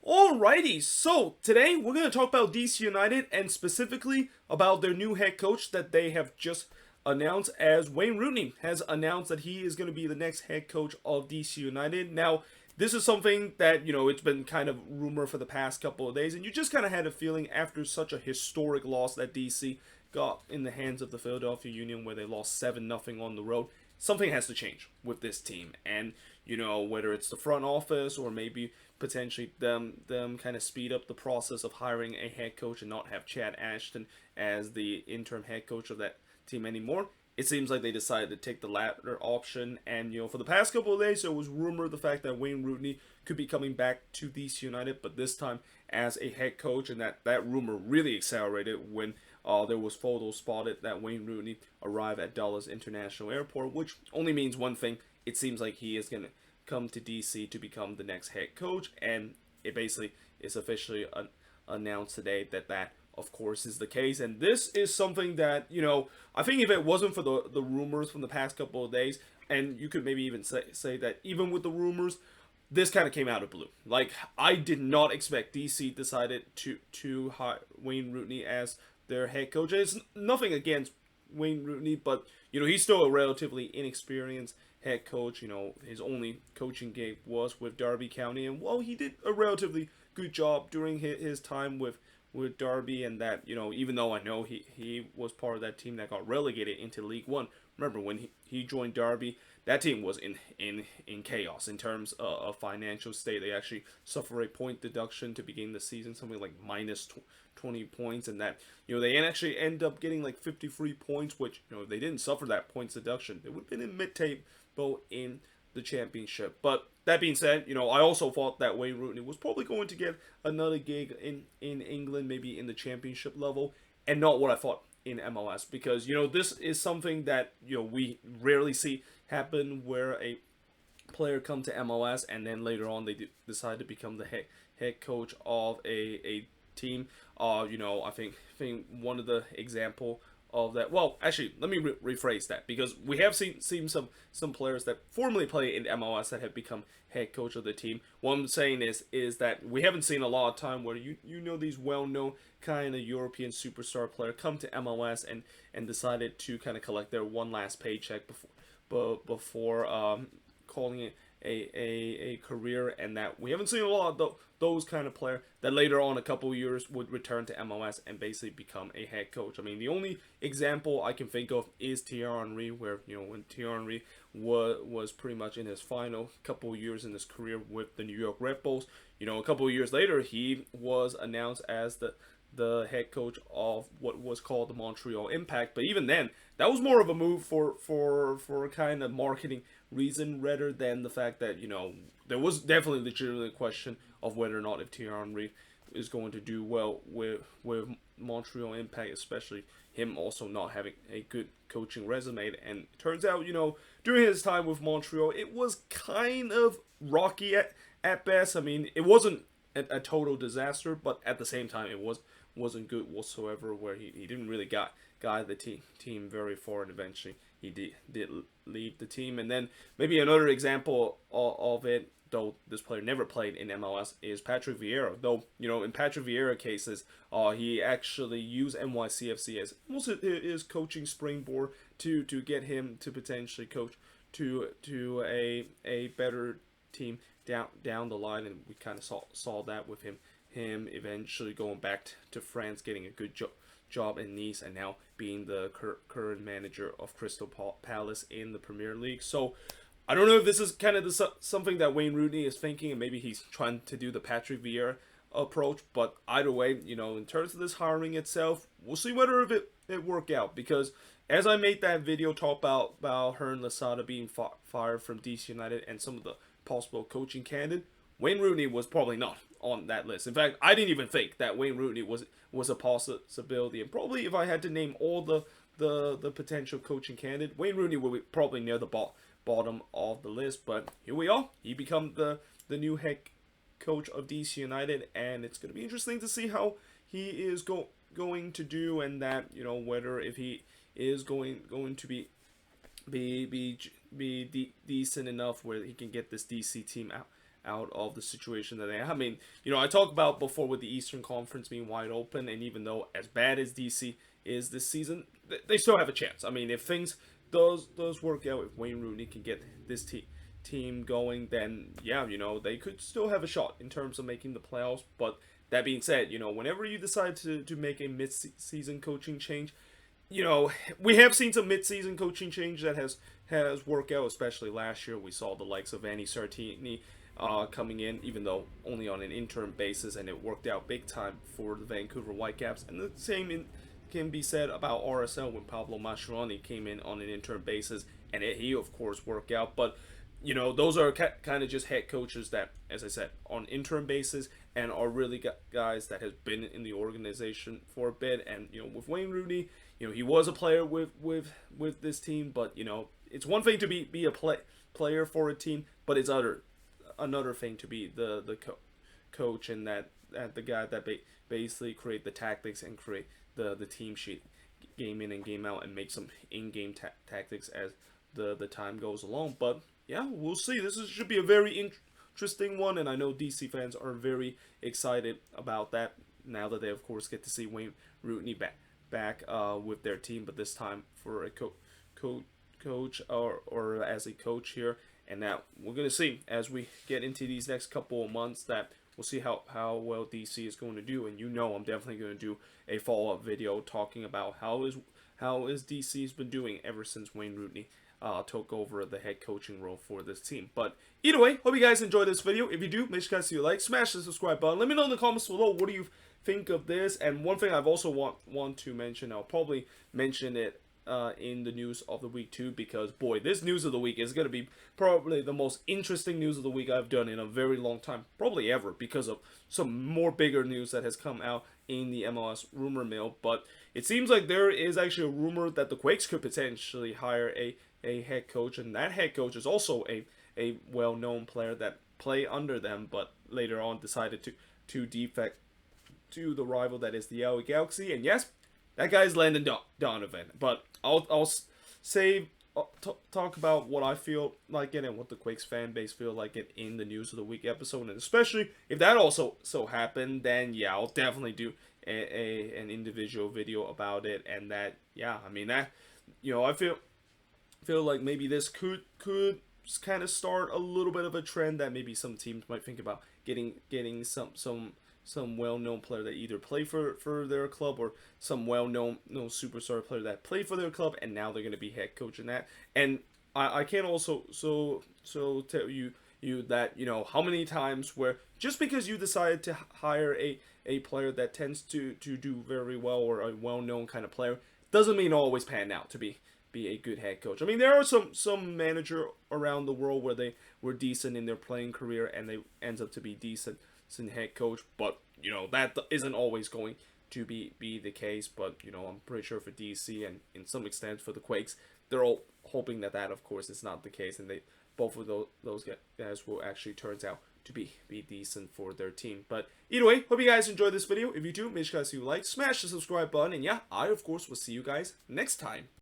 Alrighty, so today we're going to talk about DC United and specifically about their new head coach that they have just announced, as Wayne Rooney has announced that he is going to be the next head coach of DC United. Now, this is something that, it's been kind of rumor for the past couple of days, and you just kind of had a feeling after such a historic loss that DC got in the hands of the Philadelphia Union, where they lost 7-0 on the road. Something has to change with this team, and whether it's the front office or maybe potentially them kind of speed up the process of hiring a head coach and not have Chad Ashton as the interim head coach of that team anymore. It seems like they decided to take the latter option, and for the past couple of days, there was rumored the fact that Wayne Rooney could be coming back to DC United, but this time as a head coach, and that rumor really accelerated when there was photos spotted that Wayne Rooney arrived at Dallas International Airport, which only means one thing. It seems like he is going to come to DC to become the next head coach, and it basically is officially announced today that of course is the case. And this is something that I think if it wasn't for the rumors from the past couple of days, and you could maybe even say that even with the rumors, this kind of came out of blue. Like, I did not expect DC decided to hire Wayne Rooney as their head coach. It's nothing against Wayne Rooney, but he's still a relatively inexperienced head coach. His only coaching gig was with Derby County, and he did a relatively good job during his time with Derby, and that even though I know he was part of that team that got relegated into League One. Remember when he joined Derby, that team was in chaos in terms of financial state. They actually suffered a point deduction to begin the season, something like minus 20 points, and that they actually end up getting like 53 points, which if they didn't suffer that points deduction, they would have been in mid-table in the championship. But that being said, I also thought that Wayne Rooney was probably going to get another gig in England, maybe in the championship level, and not what I thought in MLS, because this is something that we rarely see happen, where a player come to MLS and then later on they decide to become the head coach of a team. I think one of the example of that. Well, actually, let me rephrase that, because we have seen some players that formerly play in MLS that have become head coach of the team. What I'm saying is that we haven't seen a lot of time where these well-known kind of European superstar player come to MLS and decided to kind of collect their one last paycheck before calling it a career, and that we haven't seen a lot of those kind of player that later on a couple years would return to MLS and basically become a head coach. I mean, the only example I can think of is Thierry Henry, where when Thierry Henry was pretty much in his final couple years in his career with the New York Red Bulls. A couple of years later, he was announced as the head coach of what was called the Montreal Impact. But even then, that was more of a move for kind of marketing reason, rather than the fact that there was definitely legitimate question of whether or not if Thierry Henry is going to do well with Montreal Impact, especially him also not having a good coaching resume. And it turns out during his time with Montreal, it was kind of rocky at best. I mean, it wasn't a total disaster, but at the same time, it wasn't good whatsoever, where he didn't really guide the team very far, and eventually he did leave the team. And then maybe another example of it, though this player never played in MLS, is Patrick Vieira. Though in Patrick Vieira cases, he actually used NYCFC as most of his coaching springboard to get him to potentially coach to a better team down the line, and we kind of saw that with him eventually going back to France, getting a good job in Nice, and now being the current manager of Crystal Palace in the Premier League. So I don't know if this is kind of something that Wayne Rooney is thinking, and maybe he's trying to do the Patrick Vieira approach. But either way, in terms of this hiring itself, we'll see whether it work out, because as I made that video talk about Hernan Losada being fired from DC United and some of the possible coaching candidate, Wayne Rooney was probably not on that list. In fact, I didn't even think that Wayne Rooney was a possibility. And probably if I had to name all the potential coaching candidate, Wayne Rooney would be probably near the bottom of the list. But here we are. He become the new head coach of DC United, and it's going to be interesting to see how he is going to do, and that whether if he is going to be decent enough where he can get this DC team out of the situation that they have. I mean, I talked about before with the Eastern Conference being wide open, and even though as bad as DC is this season, they still have a chance. I mean, if things does work out, if Wayne Rooney can get this team going, then yeah, they could still have a shot in terms of making the playoffs. But that being said, whenever you decide to make a mid-season coaching change, we have seen some mid-season coaching change that has worked out, especially last year. We saw the likes of Annie Sartini coming in, even though only on an interim basis, and it worked out big time for the Vancouver Whitecaps. And the same can be said about RSL when Pablo Mascheroni came in on an interim basis, and he of course worked out. But those are kind of just head coaches that, as I said, on interim basis, and are really guys that has been in the organization for a bit. And with Wayne Rooney, he was a player with this team, but it's one thing to be a player for a team, but it's another thing to be the coach, and that the guy that basically create the tactics and create the team sheet game in and game out, and make some in-game tactics as the time goes along. But yeah, we'll see. This should be a very interesting one, and I know DC fans are very excited about that now that they of course get to see Wayne Rooney back with their team, but this time for a coach or as a coach here. And now we're gonna see as we get into these next couple of months that we'll see how well DC is going to do. And I'm definitely going to do a follow-up video talking about how is DC's been doing ever since Wayne Rooney took over the head coaching role for this team. But either way, hope you guys enjoyed this video. If you do, make sure you guys like, smash the subscribe button. Let me know in the comments below, what do you think of this? And one thing I've also want to mention, I'll probably mention it in the news of the week too, because boy, this news of the week is going to be probably the most interesting news of the week I've done in a very long time, probably ever, because of some more bigger news that has come out in the MLS rumor mill. But it seems like there is actually a rumor that the Quakes could potentially hire a head coach, and that head coach is also a well-known player that play under them, but later on decided to defect to the rival that is the LA Galaxy. And yes, that guy's Landon Donovan. But I'll talk about what I feel like it and what the Quakes fan base feel like it in the news of the week episode. And especially if that also happened, then yeah, I'll definitely do an individual video about it. And that, yeah, I mean, that, I feel like maybe this could kind of start a little bit of a trend that maybe some teams might think about getting some well-known player that either play for their club, or some well-known superstar player that play for their club, and now they're going to be head coach in that. And I can also tell you that how many times where just because you decided to hire a player that tends to do very well, or a well-known kind of player, doesn't mean always pan out to be a good head coach. I mean, there are some manager around the world where they were decent in their playing career and they ends up to be decent head coach, but that isn't always going to be the case. But I'm pretty sure for DC and in some extent for the Quakes, they're all hoping that of course is not the case, and both of those guys will actually turns out to be decent for their team. But either way, hope you guys enjoyed this video. If you do, make sure you guys like, smash the subscribe button, and yeah, I of course will see you guys next time.